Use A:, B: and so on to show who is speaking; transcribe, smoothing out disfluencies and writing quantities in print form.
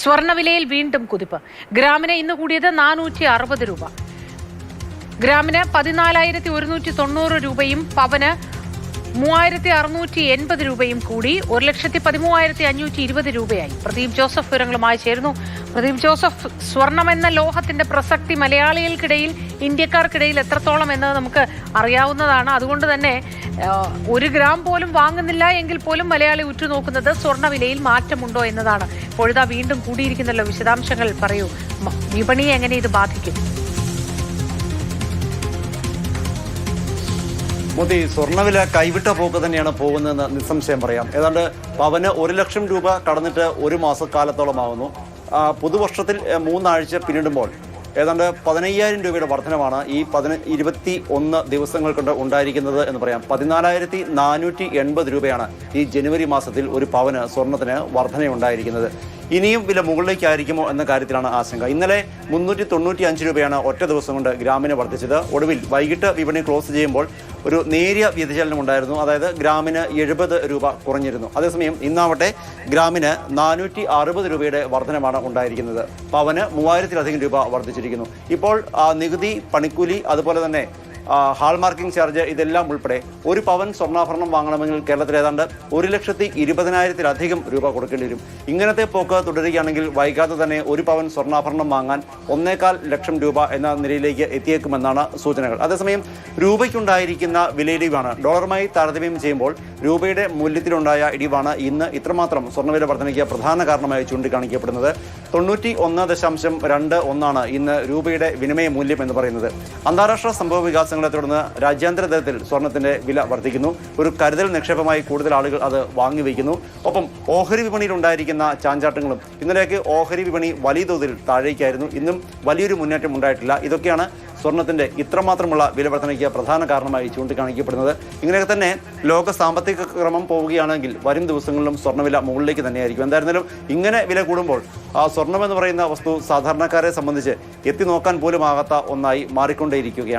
A: സ്വർണ്ണവിലയിൽ വീണ്ടും കുതിപ്പ്. ഗ്രാമിന് ഇന്ന് കൂടിയത് 460 രൂപ. ഗ്രാമിന് 14,190 രൂപയും പവന് 3,680 രൂപയും കൂടി 1,13,520 രൂപയായി. പ്രദീപ് ജോസഫ് വിവരങ്ങളുമായി ചേരുന്നു. പ്രദീപ് ജോസഫ്, സ്വർണമെന്ന ലോഹത്തിന്റെ പ്രസക്തി മലയാളികൾക്കിടയിൽ, ഇന്ത്യക്കാർക്കിടയിൽ എത്രത്തോളം എന്ന് നമുക്ക് അറിയാവുന്നതാണ്. അതുകൊണ്ട് തന്നെ 1 ഗ്രാം പോലും വാങ്ങുന്നില്ല എങ്കിൽ പോലും മലയാളി ഉറ്റുനോക്കുന്നത് സ്വർണ്ണവിലയിൽ മാറ്റമുണ്ടോ എന്നതാണ്. ഇപ്പോഴിതാ വീണ്ടും കൂടിയിരിക്കുന്നല്ലോ. വിശദാംശങ്ങൾ പറയൂ. വിപണിയെ എങ്ങനെ ഇത് ബാധിക്കും?
B: മോദി, സ്വർണ്ണവില കൈവിട്ട പോക്ക് തന്നെയാണ് പോകുന്നതെന്ന് നിസ്സംശയം പറയാം. ഏതാണ്ട് പവന് 1 ലക്ഷം രൂപ കടന്നിട്ട് 1 മാസക്കാലത്തോളമാകുന്നു. പുതുവർഷത്തിൽ 3 ആഴ്ച പിന്നിടുമ്പോൾ ഏതാണ്ട് 15,000 രൂപയുടെ വർധനമാണ് ഈ 21 ദിവസങ്ങൾ കൊണ്ട് ഉണ്ടായിരിക്കുന്നത് എന്ന് പറയാം. 14,480 രൂപയാണ് ഈ ജനുവരി മാസത്തിൽ ഒരു പവന് സ്വർണത്തിന് വർധനയുണ്ടായിരിക്കുന്നത്. ഇനിയും വില മുകളിലേക്കായിരിക്കുമോ എന്ന കാര്യത്തിലാണ് ആശങ്ക. ഇന്നലെ 395 രൂപയാണ് ഒറ്റ ദിവസം കൊണ്ട് ഗ്രാമിന് വർദ്ധിച്ചത്. ഒടുവിൽ വൈകിട്ട് വിപണി ക്ലോസ് ചെയ്യുമ്പോൾ ഒരു നേരിയ വ്യതിചലനം ഉണ്ടായിരുന്നു. അതായത് ഗ്രാമിന് 70 രൂപ കുറഞ്ഞിരുന്നു. അതേസമയം ഇന്നാവട്ടെ ഗ്രാമിന് 460 രൂപയുടെ വർധനമാണ് ഉണ്ടായിരിക്കുന്നത്. പവന് 3,000-ലധികം രൂപ വർദ്ധിച്ചിരിക്കുന്നു. ഇപ്പോൾ നികുതി, പണിക്കൂലി, അതുപോലെ തന്നെ ഹാൾമാർക്കിംഗ് ചാർജ് ഇതെല്ലാം ഉൾപ്പെടെ ഒരു പവൻ സ്വർണ്ണാഭരണം വാങ്ങണമെങ്കിൽ കേരളത്തിൽ ഏതാണ്ട് 1,20,000-ലധികം രൂപ കൊടുക്കേണ്ടി വരും. ഇങ്ങനത്തെ പോക്ക് തുടരുകയാണെങ്കിൽ വൈകാതെ തന്നെ ഒരു പവൻ സ്വർണ്ണാഭരണം വാങ്ങാൻ 1.25 ലക്ഷം രൂപ എന്ന നിലയിലേക്ക് എത്തിയേക്കുമെന്നാണ് സൂചനകൾ. അതേസമയം രൂപയ്ക്കുണ്ടായിരിക്കുന്ന വിലയിടിവാണ് ഡോളറുമായി താരതമ്യം ചെയ്യുമ്പോൾ രൂപയുടെ മൂല്യത്തിലുണ്ടായ ഇടിവാണ് ഇന്ന് ഇത്രമാത്രം സ്വർണ്ണവില വർധനയ്ക്ക് പ്രധാന കാരണമായി ചൂണ്ടിക്കാണിക്കപ്പെടുന്നത്. 91.21 ഇന്ന് രൂപയുടെ വിനിമയ മൂല്യം എന്ന് പറയുന്നത്. അന്താരാഷ്ട്ര സംഭവ വികാസങ്ങളെ തുടർന്ന് രാജ്യാന്തര തലത്തിൽ സ്വർണത്തിന്റെ വില വർദ്ധിക്കുന്നു. ഒരു കരുതൽ നിക്ഷേപമായി കൂടുതൽ ആളുകൾ അത് വാങ്ങിവെക്കുന്നു. ഒപ്പം ഓഹരി വിപണിയിൽ ഉണ്ടായിരിക്കുന്ന ചാഞ്ചാട്ടങ്ങളും. ഇന്നലെയൊക്കെ ഓഹരി വിപണി വലിയ തോതിൽ താഴേക്കായിരുന്നു. ഇന്നും വലിയൊരു മുന്നേറ്റം ഉണ്ടായിട്ടില്ല. ഇതൊക്കെയാണ് സ്വർണത്തിന്റെ ഇത്രമാത്രമുള്ള വില വർധനയ്ക്ക് പ്രധാന കാരണമായി ചൂണ്ടിക്കാണിക്കപ്പെടുന്നത്. ഇങ്ങനെയൊക്കെ തന്നെ ലോക സാമ്പത്തിക ക്രമം പോവുകയാണെങ്കിൽ വരും ദിവസങ്ങളിലും സ്വർണ്ണവില മുകളിലേക്ക് തന്നെയായിരിക്കും. എന്തായിരുന്നാലും ഇങ്ങനെ വില കൂടുമ്പോൾ സ്വർണം എന്ന് പറയുന്ന വസ്തു സാധാരണക്കാരെ സംബന്ധിച്ച് എത്തി നോക്കാൻ പോലും ആകാത്ത ഒന്നായി മാറിക്കൊണ്ടേയിരിക്കുകയാണ്.